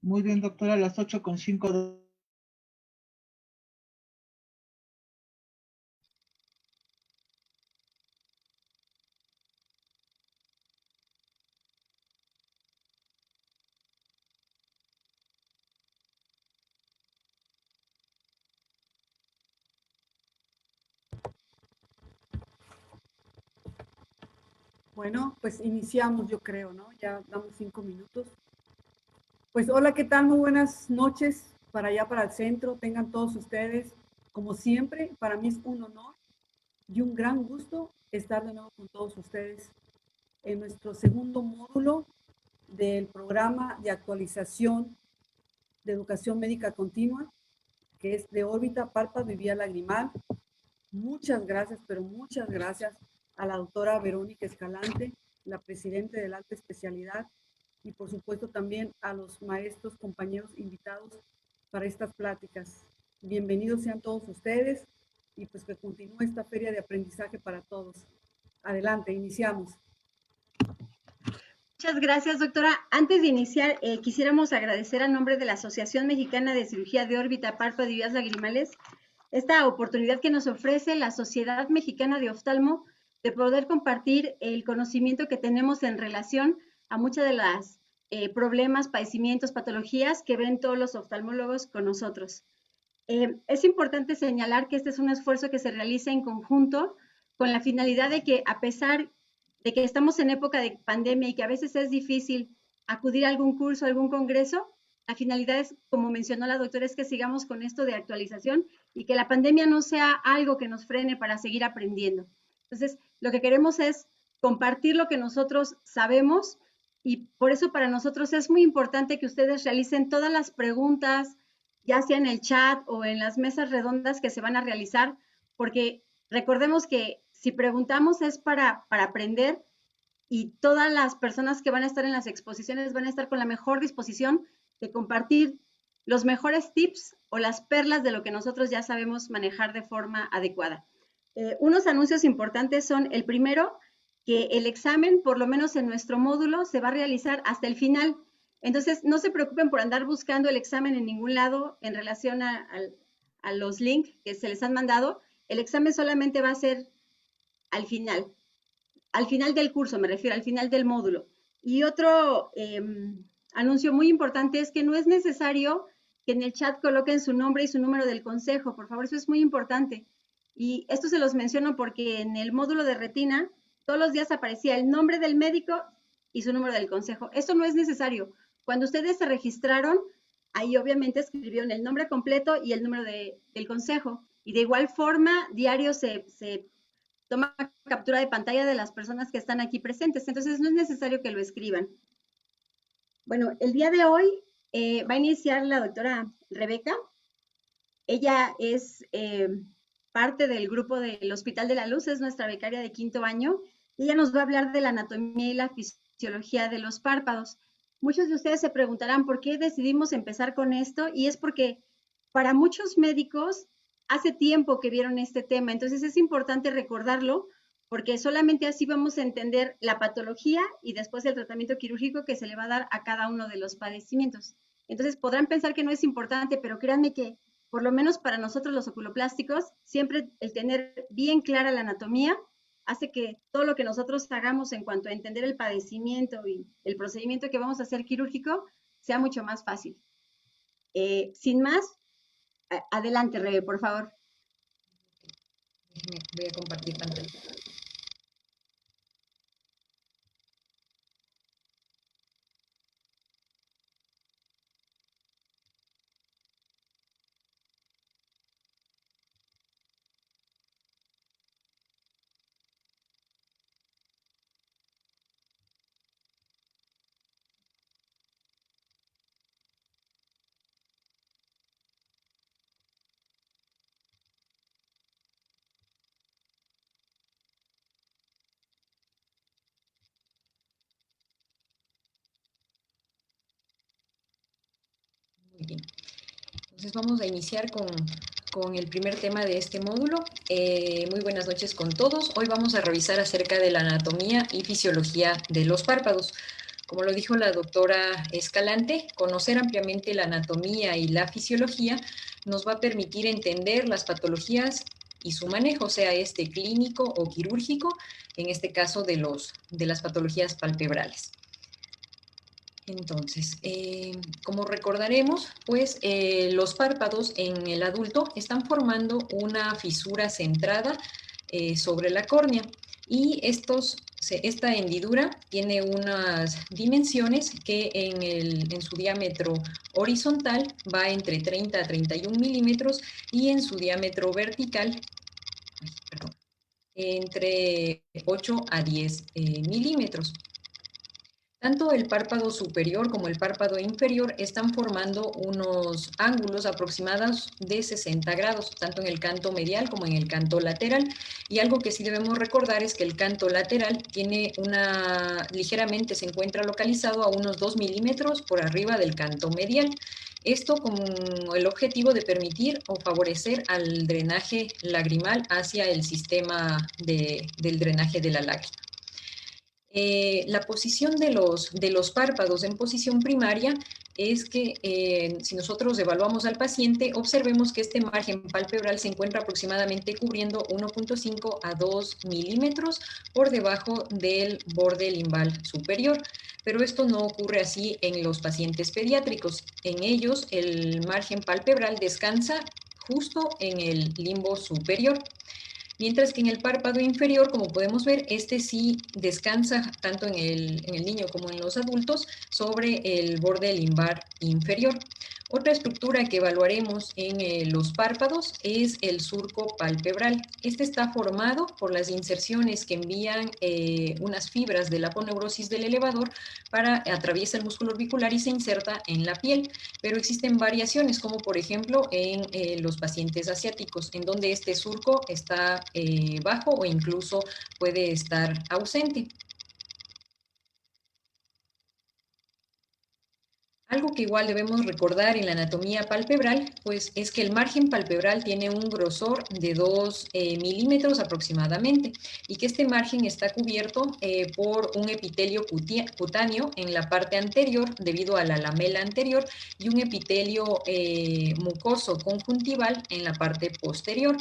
Muy bien, doctora, a las 8:05. Bueno, pues iniciamos, yo creo, ¿no? Ya damos 5 minutos. Pues hola, ¿qué tal? Muy buenas noches para allá, para el centro. Tengan todos ustedes, como siempre, para mí es un honor y un gran gusto estar de nuevo con todos ustedes en nuestro segundo módulo del programa de actualización de educación médica continua, que es de órbita, párpado y vía lagrimal. Muchas gracias, pero muchas gracias a la doctora Verónica Escalante, la presidenta de la alta especialidad, y por supuesto también a los maestros, compañeros invitados para estas pláticas. Bienvenidos sean todos ustedes y pues que continúe esta feria de aprendizaje para todos. Adelante, iniciamos. Muchas gracias, doctora. Antes de iniciar, quisiéramos agradecer a nombre de la Asociación Mexicana de Cirugía de Órbita, Párpado y Vías Lagrimales esta oportunidad que nos ofrece la Sociedad Mexicana de Oftalmo de poder compartir el conocimiento que tenemos en relación a muchas de las problemas, padecimientos, patologías que ven todos los oftalmólogos con nosotros. Es importante señalar que este es un esfuerzo que se realiza en conjunto con la finalidad de que, a pesar de que estamos en época de pandemia y que a veces es difícil acudir a algún curso, a algún congreso, la finalidad es, como mencionó la doctora, es que sigamos con esto de actualización y que la pandemia no sea algo que nos frene para seguir aprendiendo. Entonces, lo que queremos es compartir lo que nosotros sabemos y por eso para nosotros es muy importante que ustedes realicen todas las preguntas, ya sea en el chat o en las mesas redondas que se van a realizar, porque recordemos que si preguntamos es para aprender y todas las personas que van a estar en las exposiciones van a estar con la mejor disposición de compartir los mejores tips o las perlas de lo que nosotros ya sabemos manejar de forma adecuada. Unos anuncios importantes son el primero, que el examen, por lo menos en nuestro módulo, se va a realizar hasta el final. Entonces, no se preocupen por andar buscando el examen en ningún lado en relación a los links que se les han mandado. El examen solamente va a ser al final del curso, me refiero, al final del módulo. Y otro anuncio muy importante es que no es necesario que en el chat coloquen su nombre y su número del consejo, por favor, eso es muy importante. Y esto se los menciono porque en el módulo de retina todos los días aparecía el nombre del médico y su número del consejo. Esto no es necesario. Cuando ustedes se registraron, ahí obviamente escribieron el nombre completo y el número del consejo. Y de igual forma, diario se toma captura de pantalla de las personas que están aquí presentes. Entonces, no es necesario que lo escriban. Bueno, el día de hoy va a iniciar la doctora Rebeca. Ella es parte del grupo del Hospital de la Luz, es nuestra becaria de 5º año. Ella nos va a hablar de la anatomía y la fisiología de los párpados. Muchos de ustedes se preguntarán por qué decidimos empezar con esto, y es porque para muchos médicos hace tiempo que vieron este tema, entonces es importante recordarlo porque solamente así vamos a entender la patología y después el tratamiento quirúrgico que se le va a dar a cada uno de los padecimientos. Entonces podrán pensar que no es importante, pero créanme que por lo menos para nosotros los oculoplásticos, siempre el tener bien clara la anatomía hace que todo lo que nosotros hagamos en cuanto a entender el padecimiento y el procedimiento que vamos a hacer quirúrgico sea mucho más fácil. Sin más, adelante, Rebe, por favor. Voy a compartir pantalla. Muy bien. Entonces vamos a iniciar con el primer tema de este módulo. Muy buenas noches con todos. Hoy vamos a revisar acerca de la anatomía y fisiología de los párpados. Como lo dijo la doctora Escalante, conocer ampliamente la anatomía y la fisiología nos va a permitir entender las patologías y su manejo, sea este clínico o quirúrgico, en este caso de las patologías palpebrales. Entonces, como recordaremos, pues los párpados en el adulto están formando una fisura centrada sobre la córnea y esta hendidura tiene unas dimensiones que en su diámetro horizontal va entre 30 a 31 milímetros y en su diámetro vertical, entre 8 a 10 milímetros. Tanto el párpado superior como el párpado inferior están formando unos ángulos aproximados de 60 grados, tanto en el canto medial como en el canto lateral. Y algo que sí debemos recordar es que el canto lateral ligeramente se encuentra localizado a unos 2 milímetros por arriba del canto medial. Esto con el objetivo de permitir o favorecer al drenaje lagrimal hacia el sistema del drenaje de la lágrima. La posición de los párpados en posición primaria es que si nosotros evaluamos al paciente, observemos que este margen palpebral se encuentra aproximadamente cubriendo 1.5 a 2 milímetros por debajo del borde limbal superior. Pero esto no ocurre así en los pacientes pediátricos. En ellos, el margen palpebral descansa justo en el limbo superior. Mientras que en el párpado inferior, como podemos ver, este sí descansa tanto en el niño como en los adultos sobre el borde limbar inferior. Otra estructura que evaluaremos en los párpados es el surco palpebral. Este está formado por las inserciones que envían unas fibras de la aponeurosis del elevador atraviesa el músculo orbicular y se inserta en la piel. Pero existen variaciones, como por ejemplo en los pacientes asiáticos, en donde este surco está bajo o incluso puede estar ausente. Algo que igual debemos recordar en la anatomía palpebral, pues es que el margen palpebral tiene un grosor de 2 milímetros aproximadamente y que este margen está cubierto por un epitelio cutáneo en la parte anterior debido a la lamela anterior y un epitelio mucoso conjuntival en la parte posterior.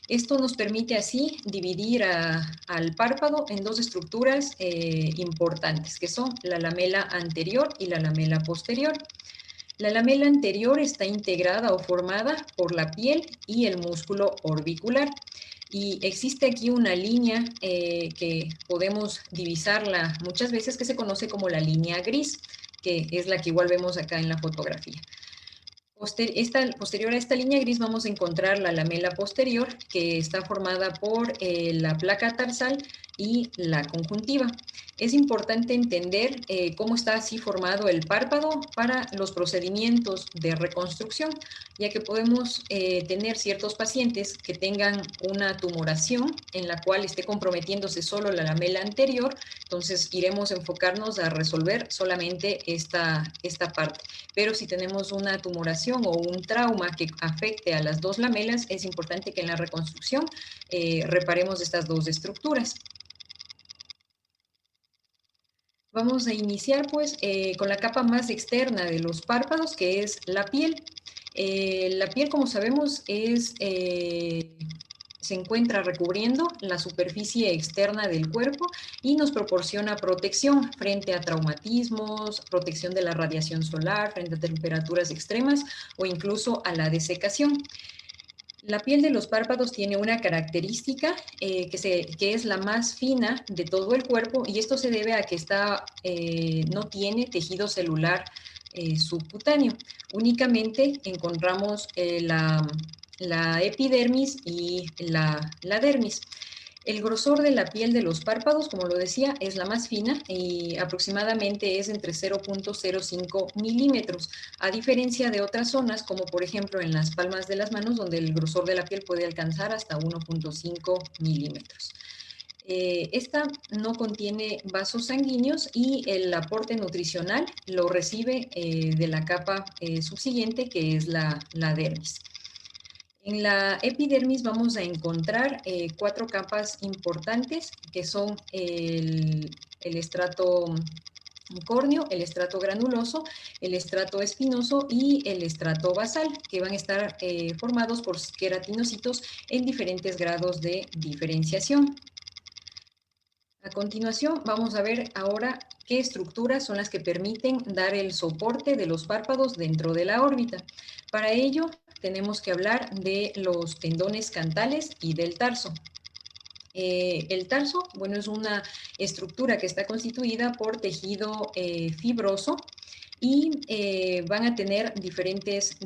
Esto nos permite así dividir al párpado en dos estructuras importantes, que son la lamela anterior y la lamela posterior. La lamela anterior está integrada o formada por la piel y el músculo orbicular. Y existe aquí una línea que podemos divisarla muchas veces, que se conoce como la línea gris, que es la que igual vemos acá en la fotografía. Posterior a esta línea gris vamos a encontrar la lamela posterior, que está formada por la placa tarsal y la conjuntiva. Es importante entender cómo está así formado el párpado para los procedimientos de reconstrucción, ya que podemos tener ciertos pacientes que tengan una tumoración en la cual esté comprometiéndose solo la lamela anterior, entonces iremos a enfocarnos a resolver solamente esta parte. Pero si tenemos una tumoración o un trauma que afecte a las dos lamelas, es importante que en la reconstrucción reparemos estas dos estructuras. Vamos a iniciar pues con la capa más externa de los párpados, que es la piel. La piel, como sabemos, se encuentra recubriendo la superficie externa del cuerpo y nos proporciona protección frente a traumatismos, protección de la radiación solar, frente a temperaturas extremas o incluso a la desecación. La piel de los párpados tiene una característica que es la más fina de todo el cuerpo, y esto se debe a que no tiene tejido celular subcutáneo. Únicamente encontramos la epidermis y la dermis. El grosor de la piel de los párpados, como lo decía, es la más fina y aproximadamente es entre 0.05 milímetros, a diferencia de otras zonas, como por ejemplo en las palmas de las manos, donde el grosor de la piel puede alcanzar hasta 1.5 milímetros. Esta no contiene vasos sanguíneos y el aporte nutricional lo recibe de la capa subsiguiente, que es la dermis. En la epidermis vamos a encontrar 4 capas importantes, que son el estrato córneo, el estrato granuloso, el estrato espinoso y el estrato basal, que van a estar formados por queratinocitos en diferentes grados de diferenciación. A continuación, vamos a ver ahora qué estructuras son las que permiten dar el soporte de los párpados dentro de la órbita. Para ello, tenemos que hablar de los tendones cantales y del tarso. El tarso, bueno, es una estructura que está constituida por tejido fibroso y van a tener diferentes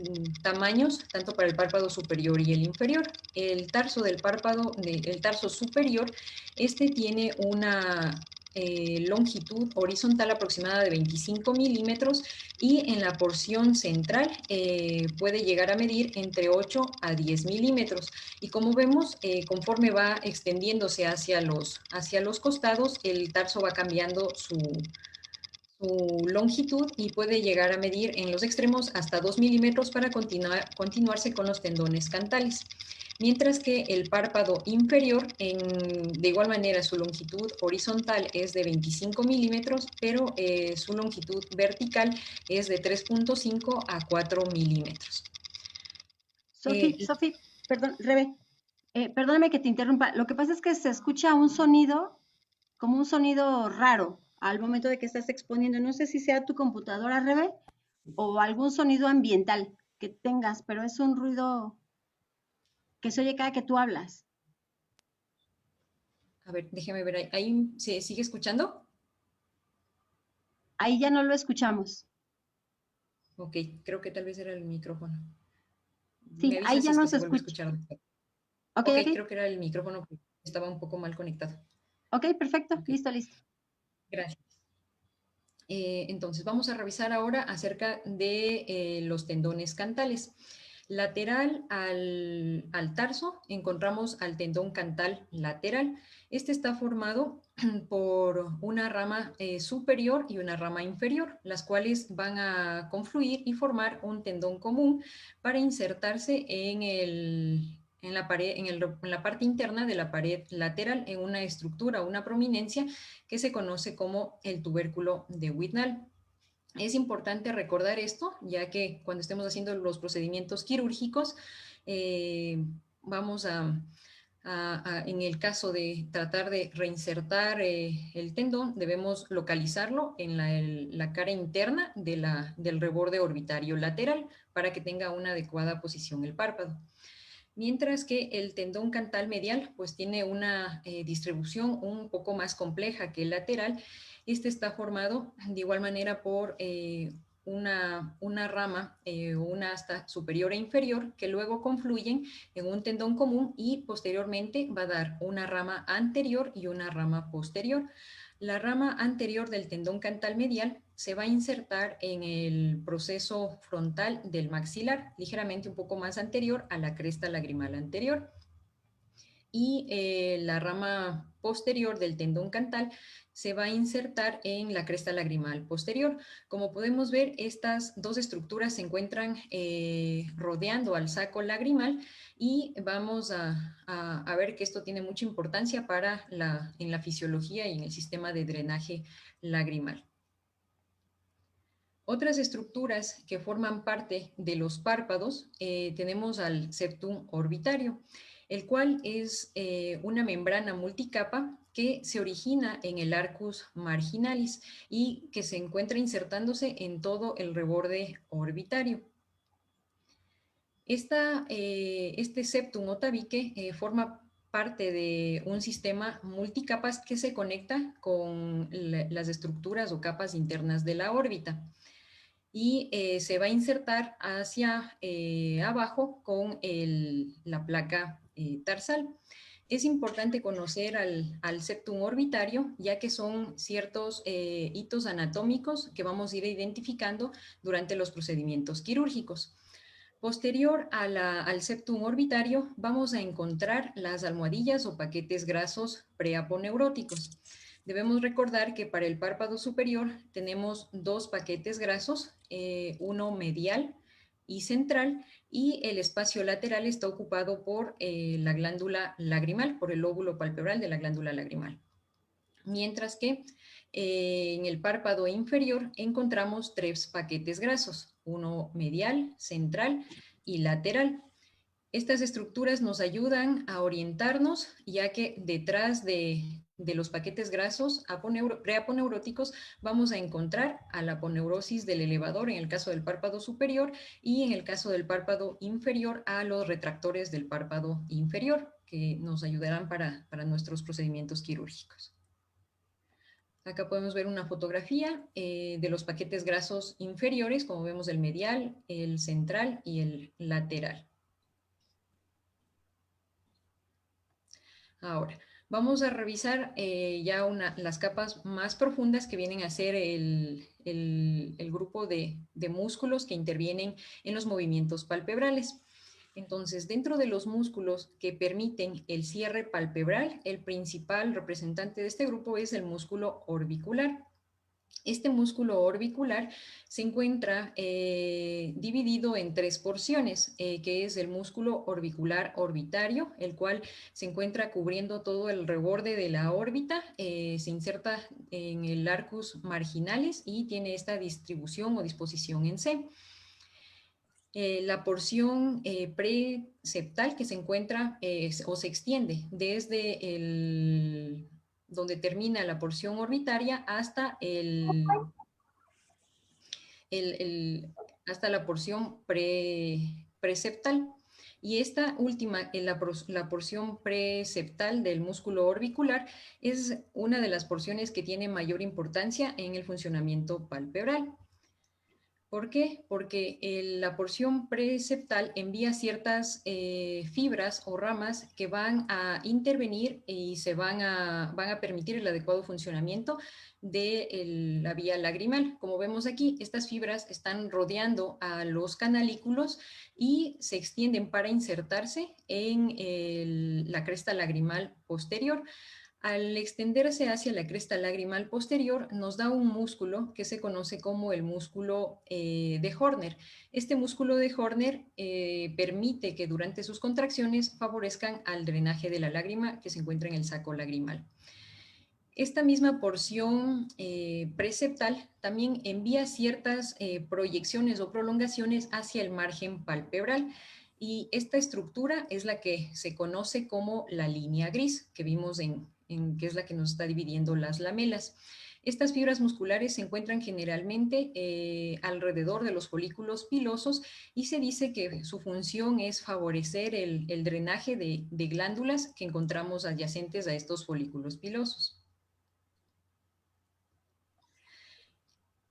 tamaños, tanto para el párpado superior y el inferior. El tarso del párpado, el tarso superior, este tiene una longitud horizontal aproximada de 25 milímetros y en la porción central puede llegar a medir entre 8 a 10 milímetros. Y como vemos, conforme va extendiéndose hacia los costados, el tarso va cambiando su longitud y puede llegar a medir en los extremos hasta 2 milímetros para continuarse con los tendones cantales. Mientras que el párpado inferior, de igual manera, su longitud horizontal es de 25 milímetros, pero su longitud vertical es de 3.5 a 4 milímetros. Sofi, perdón, Rebe, perdóname que te interrumpa. Lo que pasa es que se escucha un sonido, como un sonido raro al momento de que estás exponiendo. No sé si sea tu computadora, Rebe, o algún sonido ambiental que tengas, pero es un ruido que se oye cada que tú hablas. A ver, déjeme ver, ¿ahí se sigue escuchando? Ahí ya no lo escuchamos. Ok, creo que tal vez era el micrófono. Sí, Me ahí avisa ya si es no que se se vuelve a escucha. escuchar. Ok, Ok, ok. creo que era el micrófono que estaba un poco mal conectado. Ok, perfecto. Ok, Listo, listo. gracias. Entonces, vamos a revisar ahora acerca de los tendones cantales. Lateral al tarso encontramos al tendón cantal lateral. Este está formado por una rama superior y una rama inferior, las cuales van a confluir y formar un tendón común para insertarse en la pared, en la parte interna de la pared lateral, en una estructura, una prominencia que se conoce como el tubérculo de Whitnall. Es importante recordar esto, ya que cuando estemos haciendo los procedimientos quirúrgicos, vamos en el caso de tratar de reinsertar el tendón, debemos localizarlo en la cara interna del reborde orbitario lateral para que tenga una adecuada posición el párpado. Mientras que el tendón cantal medial pues tiene una distribución un poco más compleja que el lateral. Este está formado de igual manera por una rama, una asta superior e inferior, que luego confluyen en un tendón común y posteriormente va a dar una rama anterior y una rama posterior. La rama anterior del tendón cantal medial se va a insertar en el proceso frontal del maxilar, ligeramente un poco más anterior a la cresta lagrimal anterior. Y la rama posterior del tendón cantal se va a insertar en la cresta lagrimal posterior. Como podemos ver, estas dos estructuras se encuentran rodeando al saco lagrimal y vamos a ver que esto tiene mucha importancia en la fisiología y en el sistema de drenaje lagrimal. Otras estructuras que forman parte de los párpados, tenemos al septum orbitario, el cual es una membrana multicapa que se origina en el arcus marginalis y que se encuentra insertándose en todo el reborde orbitario. Este septum o tabique forma parte de un sistema multicapas que se conecta con las estructuras o capas internas de la órbita y se va a insertar hacia abajo con la placa tarsal. Es importante conocer al septum orbitario, ya que son ciertos hitos anatómicos que vamos a ir identificando durante los procedimientos quirúrgicos. Posterior al septum orbitario vamos a encontrar las almohadillas o paquetes grasos preaponeuróticos. Debemos recordar que para el párpado superior tenemos dos paquetes grasos, uno medial y central, y el espacio lateral está ocupado por la glándula lagrimal, por el lóbulo palpebral de la glándula lagrimal. mientras que en el párpado inferior encontramos 3 paquetes grasos, uno medial, central y lateral. Estas estructuras nos ayudan a orientarnos, ya que detrás de los paquetes grasos preaponeuróticos vamos a encontrar a la aponeurosis del elevador en el caso del párpado superior y en el caso del párpado inferior a los retractores del párpado inferior, que nos ayudarán para nuestros procedimientos quirúrgicos. Acá podemos ver una fotografía de los paquetes grasos inferiores, como vemos el medial, el central y el lateral. Ahora, vamos a revisar ya las capas más profundas que vienen a ser el grupo de músculos que intervienen en los movimientos palpebrales. Entonces, dentro de los músculos que permiten el cierre palpebral, el principal representante de este grupo es el músculo orbicular. Este músculo orbicular se encuentra dividido en 3 porciones, que es el músculo orbicular orbitario, el cual se encuentra cubriendo todo el reborde de la órbita, se inserta en el arcus marginalis y tiene esta distribución o disposición en C. La porción preceptal que se encuentra o se extiende desde donde termina la porción orbitaria hasta hasta la porción preceptal. Y esta última, la porción preceptal del músculo orbicular, es una de las porciones que tiene mayor importancia en el funcionamiento palpebral. ¿Por qué? Porque la porción preceptal envía ciertas fibras o ramas que van a intervenir y van a permitir el adecuado funcionamiento de la vía lagrimal. Como vemos aquí, estas fibras están rodeando a los canalículos y se extienden para insertarse en la cresta lagrimal posterior. Al extenderse hacia la cresta lagrimal posterior, nos da un músculo que se conoce como el músculo de Horner. Este músculo de Horner permite que durante sus contracciones favorezcan al drenaje de la lágrima que se encuentra en el saco lagrimal. Esta misma porción preceptal también envía ciertas proyecciones o prolongaciones hacia el margen palpebral. Y esta estructura es la que se conoce como la línea gris, que vimos que es la que nos está dividiendo las lamelas. Estas fibras musculares se encuentran generalmente alrededor de los folículos pilosos y se dice que su función es favorecer el drenaje de glándulas que encontramos adyacentes a estos folículos pilosos.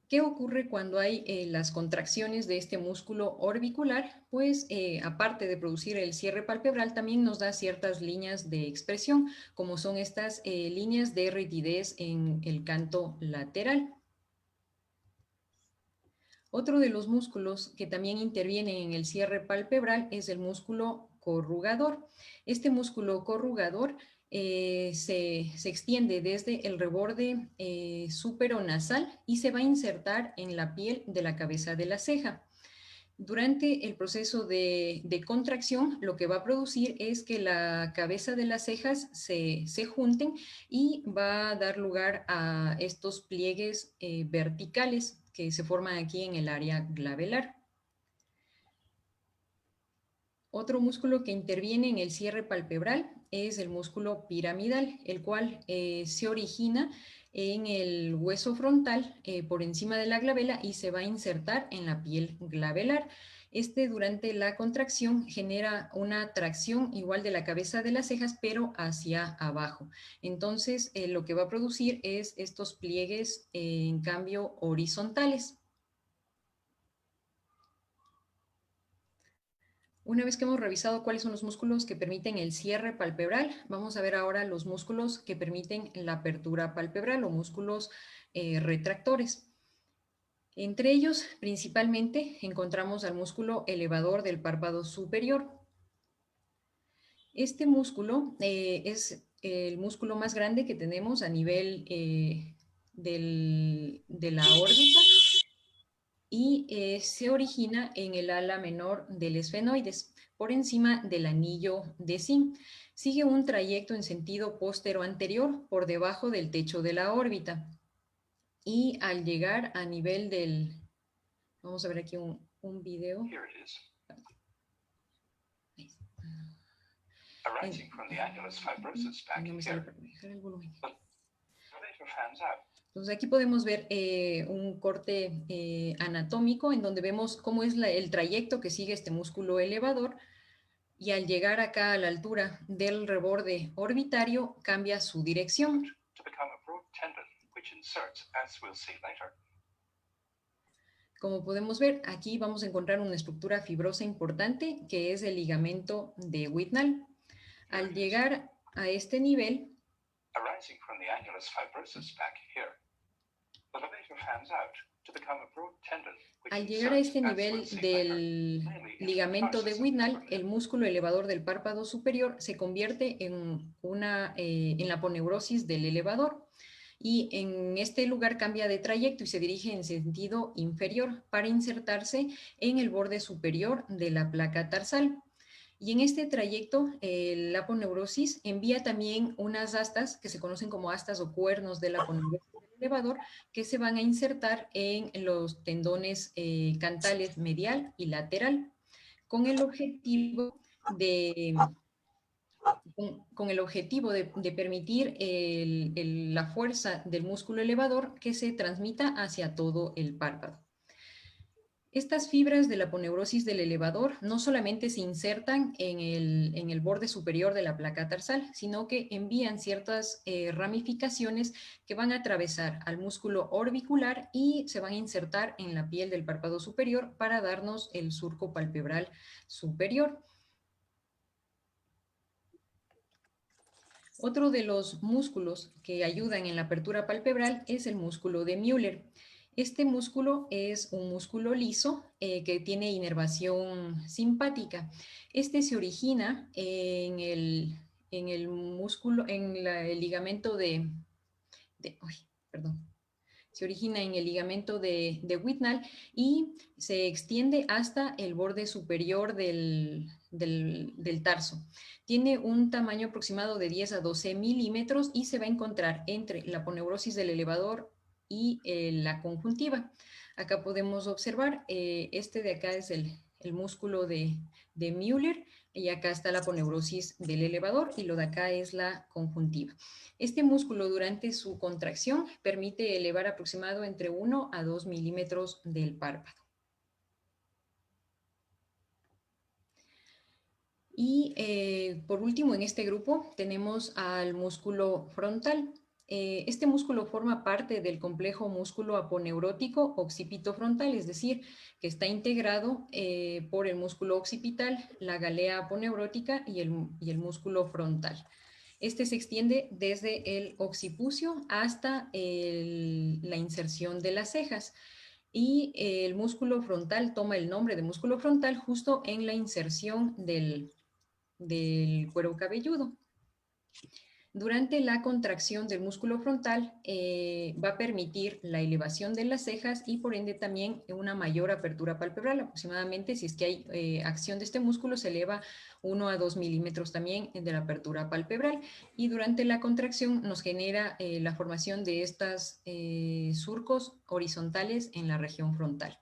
¿Qué ocurre cuando hay las contracciones de este músculo orbicular? Pues aparte de producir el cierre palpebral, también nos da ciertas líneas de expresión, como son estas líneas de rigidez en el canto lateral. Otro de los músculos que también intervienen en el cierre palpebral es el músculo corrugador. Este músculo corrugador se extiende desde el reborde superonasal y se va a insertar en la piel de la cabeza de la ceja. Durante el proceso de contracción, lo que va a producir es que la cabeza de las cejas se junten y va a dar lugar a estos pliegues verticales que se forman aquí en el área glabelar. Otro músculo que interviene en el cierre palpebral es el músculo piramidal, el cual se origina en el hueso frontal por encima de la glabela y se va a insertar en la piel glabelar. Durante la contracción genera una tracción igual de la cabeza de las cejas, pero hacia abajo. Entonces, lo que va a producir es estos pliegues, en cambio, horizontales. Una vez que hemos revisado cuáles son los músculos que permiten el cierre palpebral, vamos a ver ahora los músculos que permiten la apertura palpebral o músculos retractores. Entre ellos, principalmente, encontramos al músculo elevador del párpado superior. Este músculo es el músculo más grande que tenemos a nivel de la órbita. y se origina en el ala menor del esfenoides, por encima del anillo de zinc. Sigue un trayecto en sentido postero-anterior por debajo del techo de la órbita. Y al llegar a nivel del... Vamos a ver aquí un video. No me sale para dejar el volumen. Entonces aquí podemos ver un corte anatómico en donde vemos cómo es el trayecto que sigue este músculo elevador, y al llegar acá a la altura del reborde orbitario cambia su dirección. Como podemos ver, aquí vamos a encontrar una estructura fibrosa importante que es el ligamento de Whitnall. Al llegar a este nivel, del ligamento de Whitnall, el músculo elevador del párpado superior se convierte en la aponeurosis del elevador, y en este lugar cambia de trayecto y se dirige en sentido inferior para insertarse en el borde superior de la placa tarsal. Y en este trayecto, la aponeurosis envía también unas astas que se conocen como astas o cuernos de la aponeurosis del elevador, que se van a insertar en los tendones cantales medial y lateral, con el objetivo de permitir la fuerza del músculo elevador que se transmita hacia todo el párpado. Estas fibras de la aponeurosis del elevador no solamente se insertan en el borde superior de la placa tarsal, sino que envían ciertas ramificaciones que van a atravesar al músculo orbicular y se van a insertar en la piel del párpado superior para darnos el surco palpebral superior. Otro de los músculos que ayudan en la apertura palpebral es el músculo de Müller. Este músculo es un músculo liso que tiene inervación simpática. Este se origina en el músculo, el ligamento se origina en el ligamento de Whitnall y se extiende hasta el borde superior del tarso. Tiene un tamaño aproximado de 10 a 12 milímetros y se va a encontrar entre la aponeurosis del elevador y la conjuntiva. Acá podemos observar, este de acá es el músculo de Müller, y acá está la aponeurosis del elevador, y lo de acá es la conjuntiva. Este músculo durante su contracción permite elevar aproximado entre 1 a 2 milímetros del párpado. Y por último, en este grupo tenemos al músculo frontal. Este músculo forma parte del complejo músculo aponeurótico occipitofrontal, es decir, que está integrado por el músculo occipital, la galea aponeurótica y el músculo frontal. Este se extiende desde el occipucio hasta la inserción de las cejas. Y el músculo frontal toma el nombre de músculo frontal justo en la inserción del cuero cabelludo. Durante la contracción del músculo frontal va a permitir la elevación de las cejas y por ende también una mayor apertura palpebral. Aproximadamente, si es que hay acción de este músculo, se eleva 1 a 2 milímetros también de la apertura palpebral, y durante la contracción nos genera la formación de estos surcos horizontales en la región frontal.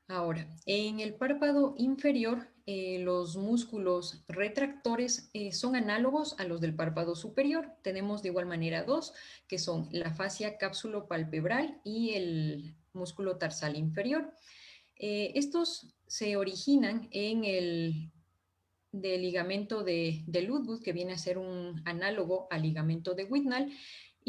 Ahora, en el párpado inferior, los músculos retractores son análogos a los del párpado superior. Tenemos de igual manera dos, que son la fascia cápsulo-palpebral y el músculo tarsal inferior. Estos se originan en el ligamento de Ludwig, que viene a ser un análogo al ligamento de Whitnall,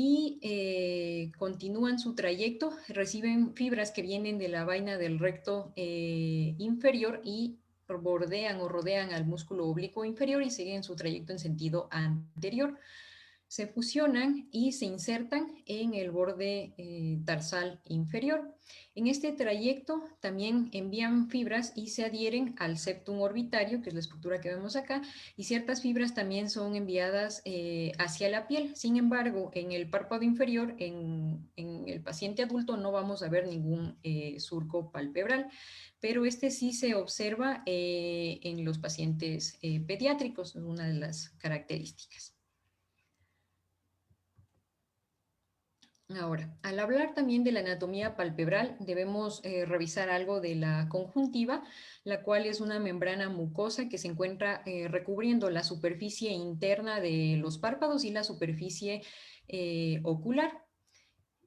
y continúan su trayecto, reciben fibras que vienen de la vaina del recto inferior y bordean o rodean al músculo oblicuo inferior y siguen su trayecto en sentido anterior. se fusionan y se insertan en el borde tarsal inferior. En este trayecto también envían fibras y se adhieren al septum orbitario, que es la estructura que vemos acá, y ciertas fibras también son enviadas hacia la piel. Sin embargo, en el párpado inferior, en el paciente adulto, no vamos a ver ningún surco palpebral, pero este sí se observa en los pacientes pediátricos, es una de las características. Ahora, al hablar también de la anatomía palpebral, debemos revisar algo de la conjuntiva, la cual es una membrana mucosa que se encuentra recubriendo la superficie interna de los párpados y la superficie ocular.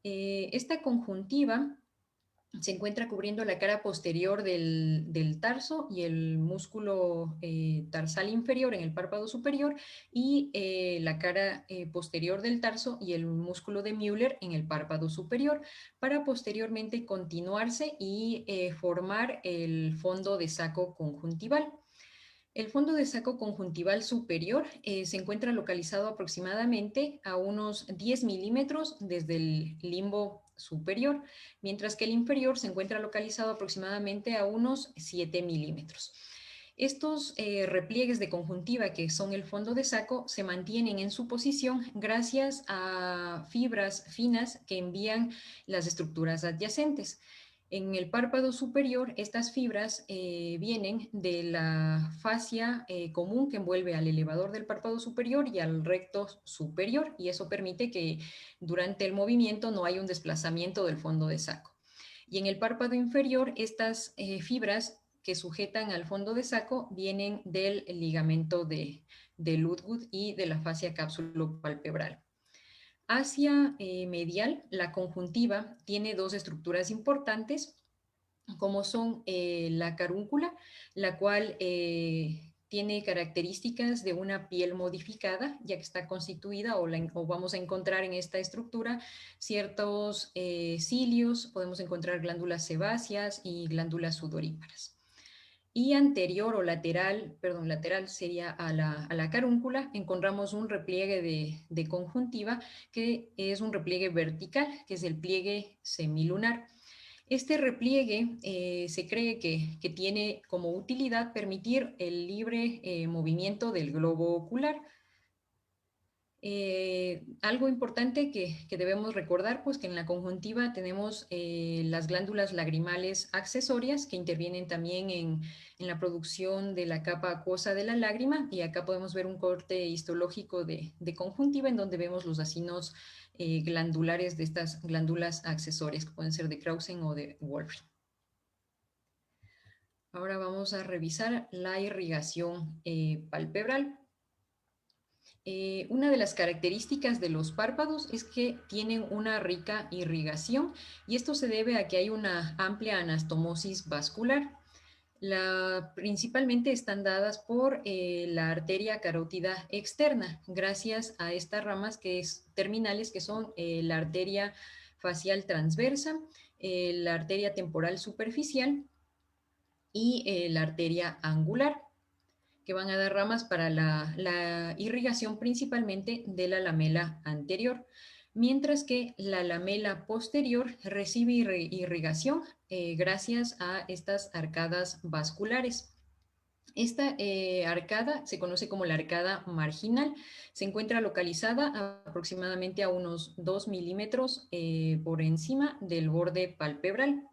Esta conjuntiva se encuentra cubriendo la cara posterior del tarso y el músculo tarsal inferior en el párpado superior y la cara posterior del tarso y el músculo de Müller en el párpado superior, para posteriormente continuarse y formar el fondo de saco conjuntival. El fondo de saco conjuntival superior se encuentra localizado aproximadamente a unos 10 milímetros desde el limbo superior, mientras que el inferior se encuentra localizado aproximadamente a unos 7 milímetros. Estos repliegues de conjuntiva, que son el fondo de saco, se mantienen en su posición gracias a fibras finas que envían las estructuras adyacentes. En el párpado superior, estas fibras vienen de la fascia común que envuelve al elevador del párpado superior y al recto superior, y eso permite que durante el movimiento no haya un desplazamiento del fondo de saco. Y en el párpado inferior, estas fibras que sujetan al fondo de saco vienen del ligamento de Ludwig y de la fascia capsulopalpebral. Hacia medial, la conjuntiva tiene dos estructuras importantes, como son la carúncula, la cual tiene características de una piel modificada, ya que está constituida o vamos a encontrar en esta estructura ciertos cilios, podemos encontrar glándulas sebáceas y glándulas sudoríparas. Y anterior o lateral, perdón, lateral sería a la carúncula, encontramos un repliegue de conjuntiva que es un repliegue vertical, que es el pliegue semilunar. Este repliegue se cree que tiene como utilidad permitir el libre movimiento del globo ocular. Algo importante que debemos recordar, pues que en la conjuntiva tenemos las glándulas lagrimales accesorias que intervienen también en la producción de la capa acuosa de la lágrima, y acá podemos ver un corte histológico de conjuntiva en donde vemos los acinos glandulares de estas glándulas accesorias que pueden ser de Krausen o de Wolfram. Ahora vamos a revisar la irrigación palpebral. Una de las características de los párpados es que tienen una rica irrigación, y esto se debe a que hay una amplia anastomosis vascular. Principalmente están dadas por la arteria carótida externa, gracias a estas ramas terminales que son la arteria facial transversa, la arteria temporal superficial y la arteria angular, que van a dar ramas para la irrigación principalmente de la lamela anterior, mientras que la lamela posterior recibe irrigación gracias a estas arcadas vasculares. Esta arcada se conoce como la arcada marginal, se encuentra localizada aproximadamente a unos 2 milímetros por encima del borde palpebral,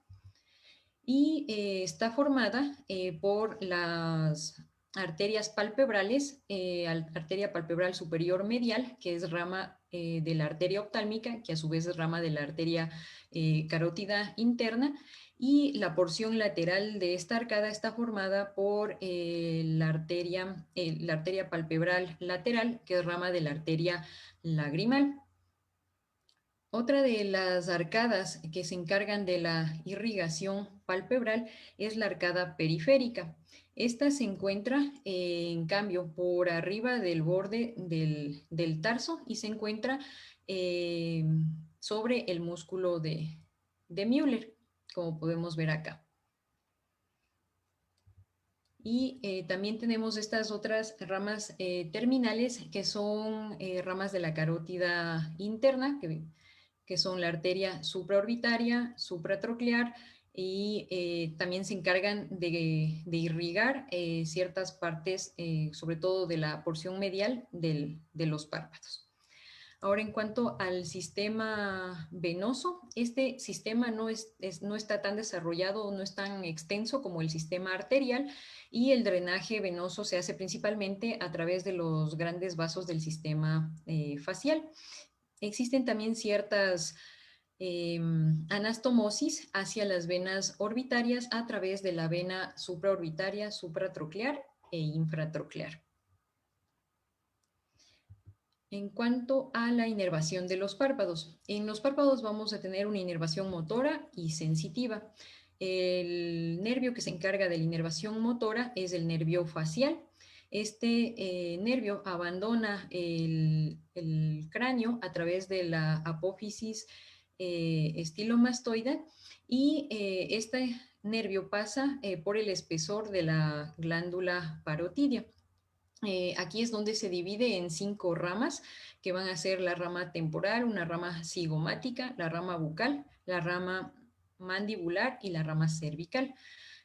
y está formada por las arterias palpebrales, arteria palpebral superior medial, que es rama de la arteria oftálmica, que a su vez es rama de la arteria carótida interna, y la porción lateral de esta arcada está formada por la arteria palpebral lateral, que es rama de la arteria lagrimal. Otra de las arcadas que se encargan de la irrigación palpebral es la arcada periférica. Esta se encuentra, en cambio, por arriba del borde del tarso y se encuentra sobre el músculo de Müller, como podemos ver acá. Y también tenemos estas otras ramas terminales que son ramas de la carótida interna, que son la arteria supraorbitaria, supratroclear, y también se encargan de irrigar ciertas partes, sobre todo de la porción medial de los párpados. Ahora, en cuanto al sistema venoso, este sistema no está tan desarrollado, no es tan extenso como el sistema arterial, y el drenaje venoso se hace principalmente a través de los grandes vasos del sistema facial. Existen también ciertas anastomosis hacia las venas orbitarias a través de la vena supraorbitaria, supratroclear e infratroclear. En cuanto a la inervación de los párpados, en los párpados vamos a tener una inervación motora y sensitiva. El nervio que se encarga de la inervación motora es el nervio facial. Este nervio abandona el cráneo a través de la apófisis estilomastoide, y este nervio pasa por el espesor de la glándula parotidia. Aquí es donde se divide en 5 ramas, que van a ser la rama temporal, una rama cigomática, la rama bucal, la rama mandibular y la rama cervical.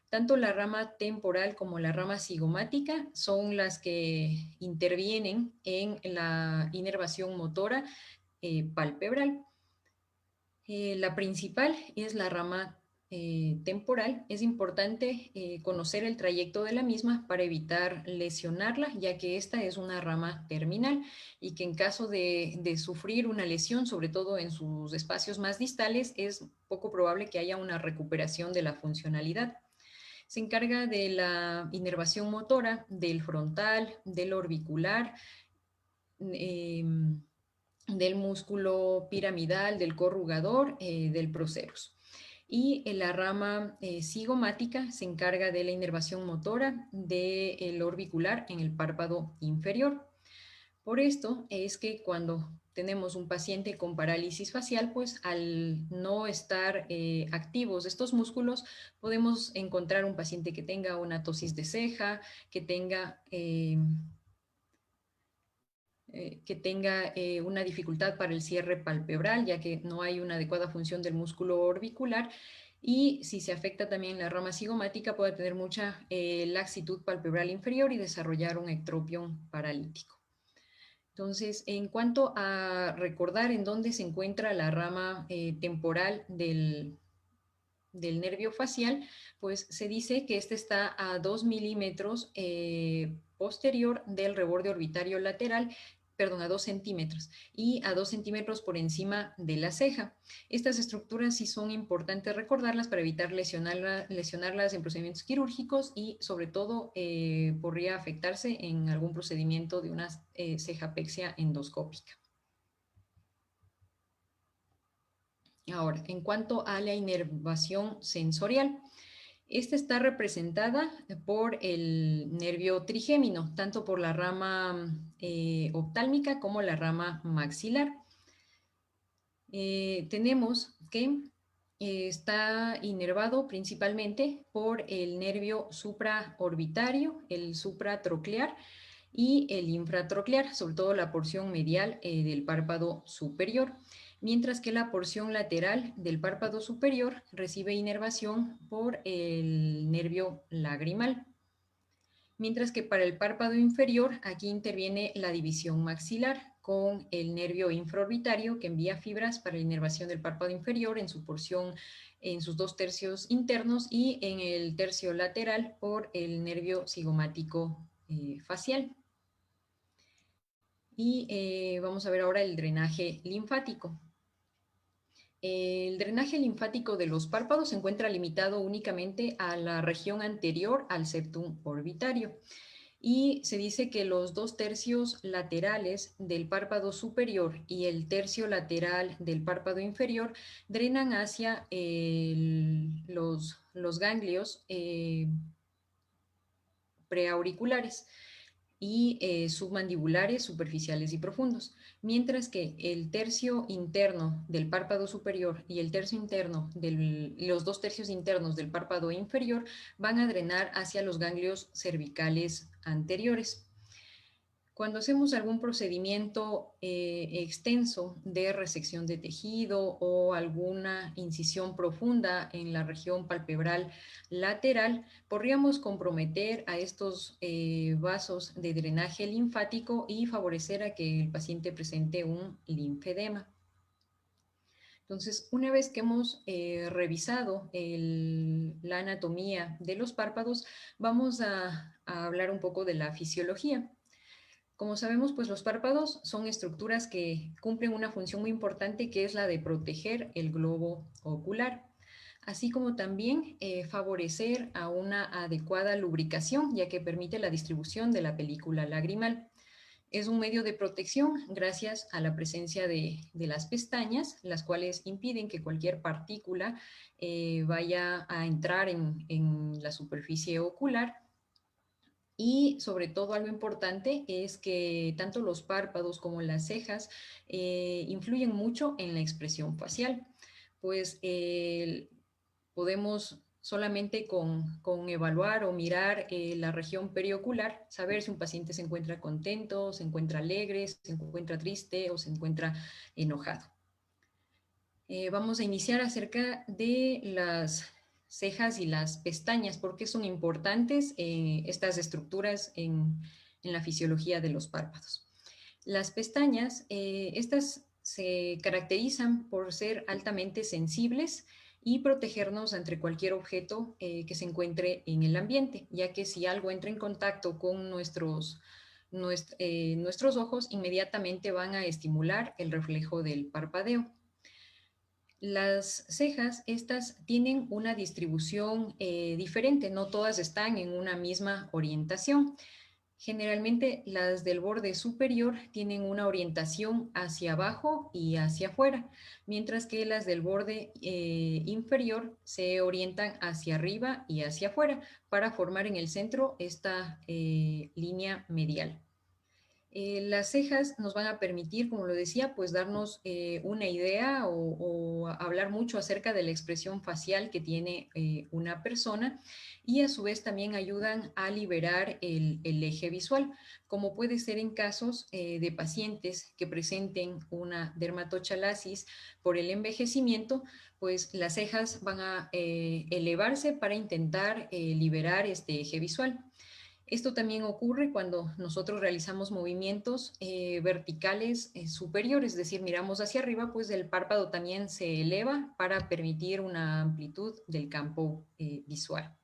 Tanto la rama temporal como la rama cigomática son las que intervienen en la inervación motora palpebral. La principal es la rama temporal. Es importante conocer el trayecto de la misma para evitar lesionarla, ya que esta es una rama terminal y que en caso de sufrir una lesión, sobre todo en sus espacios más distales, es poco probable que haya una recuperación de la funcionalidad. Se encarga de la inervación motora del frontal, del orbicular, del músculo piramidal, del corrugador, del procerus. Y la rama cigomática se encarga de la inervación motora del orbicular en el párpado inferior. Por esto es que cuando tenemos un paciente con parálisis facial, pues al no estar activos estos músculos, podemos encontrar un paciente que tenga una ptosis de ceja, que tenga una dificultad para el cierre palpebral, ya que no hay una adecuada función del músculo orbicular, y si se afecta también la rama cigomática, puede tener mucha laxitud palpebral inferior y desarrollar un ectropión paralítico. Entonces, en cuanto a recordar en dónde se encuentra la rama temporal del nervio facial, pues se dice que este está a 2 milímetros posterior del reborde orbitario lateral, perdón, a 2 centímetros, y a 2 centímetros por encima de la ceja. Estas estructuras sí son importantes recordarlas para evitar lesionarlas en procedimientos quirúrgicos, y sobre todo podría afectarse en algún procedimiento de una cejapexia endoscópica. Ahora, en cuanto a la inervación sensorial, esta está representada por el nervio trigémino, tanto por la rama oftálmica como la rama maxilar. Tenemos que está inervado principalmente por el nervio supraorbitario, el supratroclear y el infratroclear, sobre todo la porción medial del párpado superior, mientras que la porción lateral del párpado superior recibe inervación por el nervio lagrimal. Mientras que para el párpado inferior, aquí interviene la división maxilar con el nervio infraorbitario, que envía fibras para la inervación del párpado inferior en su porción, en sus 2 tercios internos, y en el tercio lateral por el nervio cigomático facial. Y vamos a ver ahora el drenaje linfático. El drenaje linfático de los párpados se encuentra limitado únicamente a la región anterior al septum orbitario, y se dice que los 2 tercios laterales del párpado superior y el tercio lateral del párpado inferior drenan hacia los ganglios preauriculares, y submandibulares superficiales y profundos, mientras que el tercio interno del párpado superior y el tercio interno los 2 tercios internos del párpado inferior van a drenar hacia los ganglios cervicales anteriores. Cuando hacemos algún procedimiento extenso de resección de tejido o alguna incisión profunda en la región palpebral lateral, podríamos comprometer a estos vasos de drenaje linfático y favorecer a que el paciente presente un linfedema. Entonces, una vez que hemos revisado la anatomía de los párpados, vamos a hablar un poco de la fisiología. Como sabemos, pues los párpados son estructuras que cumplen una función muy importante, que es la de proteger el globo ocular, así como también favorecer a una adecuada lubricación, ya que permite la distribución de la película lagrimal. Es un medio de protección gracias a la presencia de las pestañas, las cuales impiden que cualquier partícula vaya a entrar en la superficie ocular. Y sobre todo algo importante es que tanto los párpados como las cejas influyen mucho en la expresión facial, pues podemos solamente con evaluar o mirar la región periocular, saber si un paciente se encuentra contento, se encuentra alegre, se encuentra triste o se encuentra enojado. Vamos a iniciar acerca de las cejas y las pestañas, porque son importantes estas estructuras en la fisiología de los párpados. Las pestañas, estas se caracterizan por ser altamente sensibles y protegernos ante cualquier objeto que se encuentre en el ambiente, ya que si algo entra en contacto con nuestros ojos, inmediatamente van a estimular el reflejo del parpadeo. Las cejas, estas tienen una distribución diferente, no todas están en una misma orientación. Generalmente las del borde superior tienen una orientación hacia abajo y hacia afuera, mientras que las del borde inferior se orientan hacia arriba y hacia afuera para formar en el centro esta línea medial. Las cejas nos van a permitir, como lo decía, pues darnos una idea o hablar mucho acerca de la expresión facial que tiene una persona, y a su vez también ayudan a liberar el eje visual, como puede ser en casos de pacientes que presenten una dermatochalasis por el envejecimiento, pues las cejas van a elevarse para intentar liberar este eje visual. Esto también ocurre cuando nosotros realizamos movimientos verticales superiores, es decir, miramos hacia arriba, pues el párpado también se eleva para permitir una amplitud del campo visual.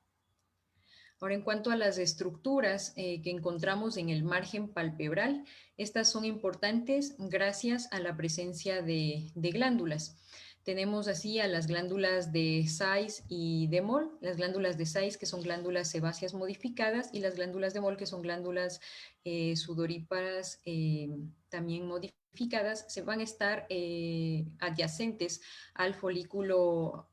Ahora, en cuanto a las estructuras que encontramos en el margen palpebral, estas son importantes gracias a la presencia de glándulas. Tenemos así a las glándulas de Sayce y de Moll, las glándulas de Sayce, que son glándulas sebáceas modificadas, y las glándulas de Moll, que son glándulas sudoríparas también modificadas, se van a estar adyacentes al folículo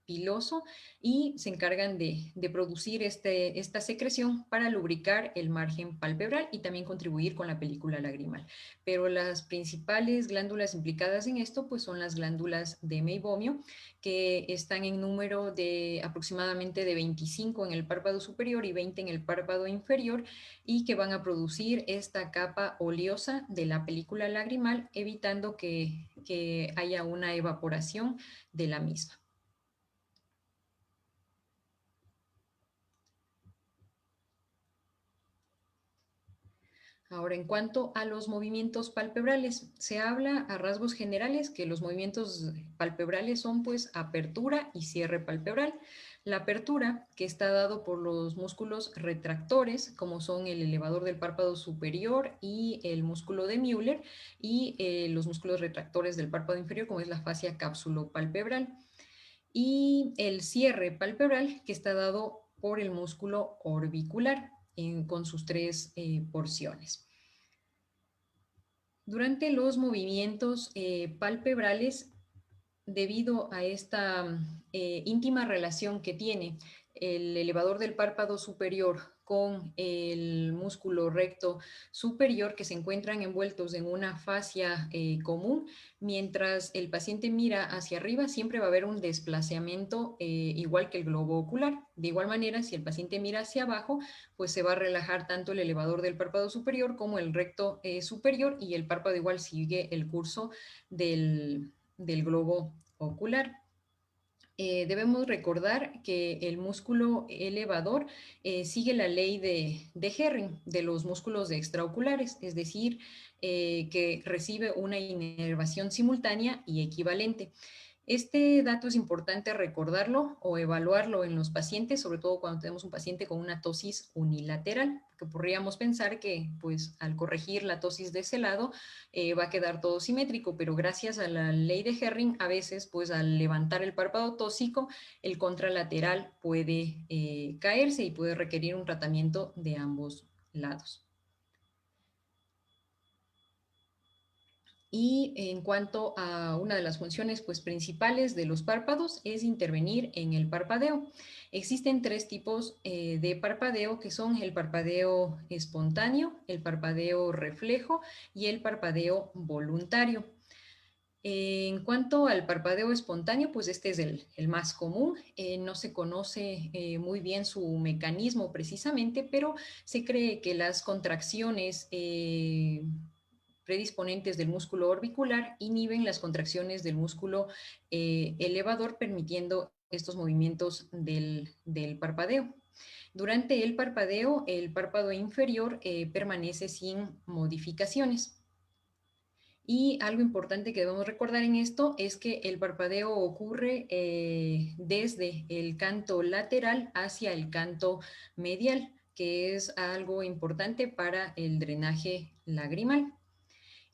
piloso y se encargan de producir esta secreción para lubricar el margen palpebral y también contribuir con la película lagrimal. Pero las principales glándulas implicadas en esto pues son las glándulas de meibomio, que están en número de aproximadamente de 25 en el párpado superior y 20 en el párpado inferior, y que van a producir esta capa oleosa de la película lagrimal, evitando que haya una evaporación de la misma. Ahora, en cuanto a los movimientos palpebrales, se habla a rasgos generales que los movimientos palpebrales son pues apertura y cierre palpebral. La apertura, que está dado por los músculos retractores, como son el elevador del párpado superior y el músculo de Müller, y los músculos retractores del párpado inferior, como es la fascia cápsulo-palpebral. Y el cierre palpebral, que está dado por el músculo orbicular, con sus 3 porciones. Durante los movimientos palpebrales, debido a esta íntima relación que tiene el elevador del párpado superior con el músculo recto superior, que se encuentran envueltos en una fascia común. Mientras el paciente mira hacia arriba, siempre va a haber un desplazamiento igual que el globo ocular. De igual manera, si el paciente mira hacia abajo, pues se va a relajar tanto el elevador del párpado superior como el recto superior, y el párpado igual sigue el curso del globo ocular. Debemos recordar que el músculo elevador sigue la ley de Herring, de los músculos extraoculares, es decir, que recibe una inervación simultánea y equivalente. Este dato es importante recordarlo o evaluarlo en los pacientes, sobre todo cuando tenemos un paciente con una tosis unilateral, porque podríamos pensar que pues al corregir la tosis de ese lado va a quedar todo simétrico, pero gracias a la ley de Herring, a veces pues al levantar el párpado tósico, el contralateral puede caerse y puede requerir un tratamiento de ambos lados. Y en cuanto a una de las funciones pues, principales de los párpados es intervenir en el parpadeo. Existen tres tipos de parpadeo, que son el parpadeo espontáneo, el parpadeo reflejo y el parpadeo voluntario. En cuanto al parpadeo espontáneo, pues este es el más común. No se conoce muy bien su mecanismo precisamente, pero se cree que las contracciones predisponentes del músculo orbicular inhiben las contracciones del músculo elevador, permitiendo estos movimientos del parpadeo. Durante el párpado inferior permanece sin modificaciones. Y algo importante que debemos recordar en esto es que el parpadeo ocurre desde el canto lateral hacia el canto medial, que es algo importante para el drenaje lagrimal.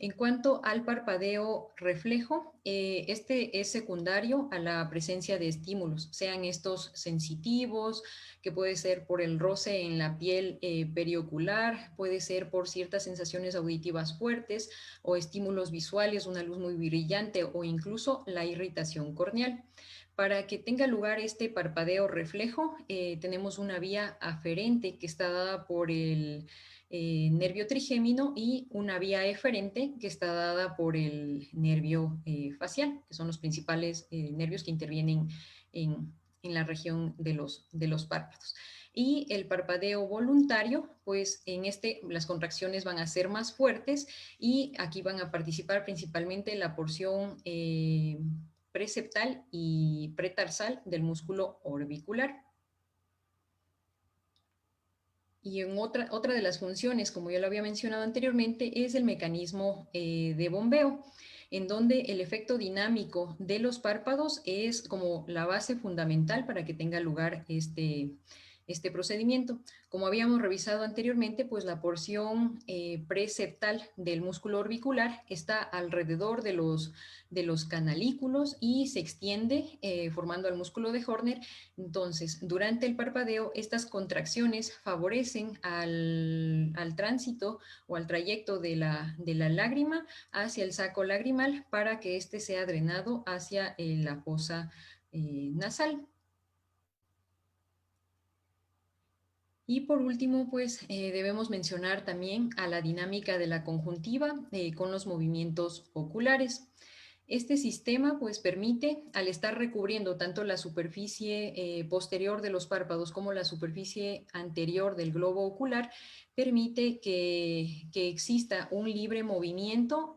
En cuanto al parpadeo reflejo, este es secundario a la presencia de estímulos, sean estos sensitivos, que puede ser por el roce en la piel periocular, puede ser por ciertas sensaciones auditivas fuertes o estímulos visuales, una luz muy brillante o incluso la irritación corneal. Para que tenga lugar este parpadeo reflejo, tenemos una vía aferente que está dada por el nervio trigémino y una vía eferente que está dada por el nervio facial, que son los principales nervios que intervienen en la región de los párpados. Y el parpadeo voluntario, pues en este las contracciones van a ser más fuertes y aquí van a participar principalmente la porción preceptal y pretarsal del músculo orbicular. Y en otra de las funciones, como ya lo había mencionado anteriormente, es el mecanismo de bombeo, en donde el efecto dinámico de los párpados es como la base fundamental para que tenga lugar este procedimiento. Como habíamos revisado anteriormente, pues la porción preceptal del músculo orbicular está alrededor de los canalículos y se extiende formando el músculo de Horner. Entonces, durante el parpadeo, estas contracciones favorecen al tránsito o al trayecto de la lágrima hacia el saco lagrimal para que éste sea drenado hacia la fosa nasal. Y por último, pues debemos mencionar también a la dinámica de la conjuntiva con los movimientos oculares. Este sistema pues permite, al estar recubriendo tanto la superficie posterior de los párpados como la superficie anterior del globo ocular, permite que exista un libre movimiento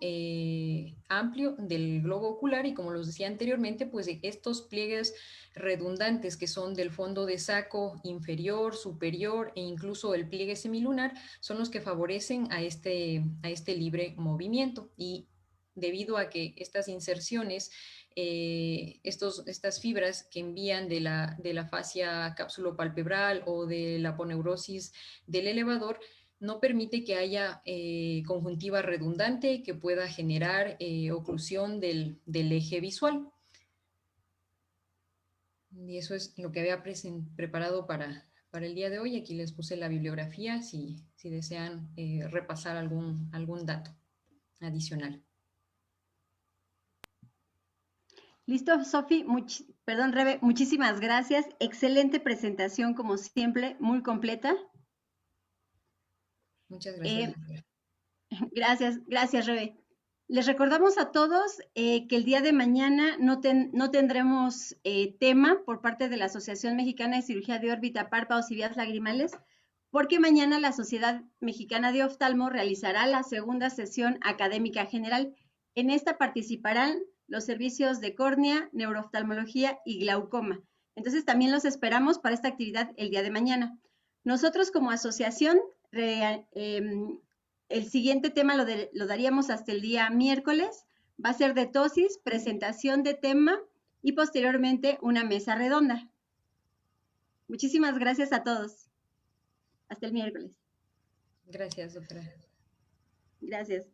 amplio del globo ocular y, como los decía anteriormente, pues estos pliegues redundantes que son del fondo de saco inferior, superior e incluso el pliegue semilunar son los que favorecen a este libre movimiento. Y debido a que estas inserciones, estas fibras que envían de la fascia cápsulo-palpebral o de la aponeurosis del elevador, no permite que haya conjuntiva redundante que pueda generar oclusión del eje visual. Y eso es lo que había preparado para el día de hoy. Aquí les puse la bibliografía si desean repasar algún dato adicional. Listo, Sofi, perdón, Rebe, muchísimas gracias. Excelente presentación, como siempre, muy completa. Muchas gracias, Eh, doctora. Gracias, Rebe. Les recordamos a todos que el día de mañana no tendremos tema por parte de la Asociación Mexicana de Cirugía de Órbita, Párpados y Vías Lagrimales, porque mañana la Sociedad Mexicana de Oftalmo realizará la segunda sesión académica general. En esta participarán los servicios de córnea, neurooftalmología y glaucoma. Entonces también los esperamos para esta actividad el día de mañana. Nosotros como asociación el siguiente tema lo daríamos hasta el día miércoles. Va a ser de tosis, presentación de tema y posteriormente una mesa redonda. Muchísimas gracias a todos. Hasta el miércoles. Gracias, doctora. Gracias.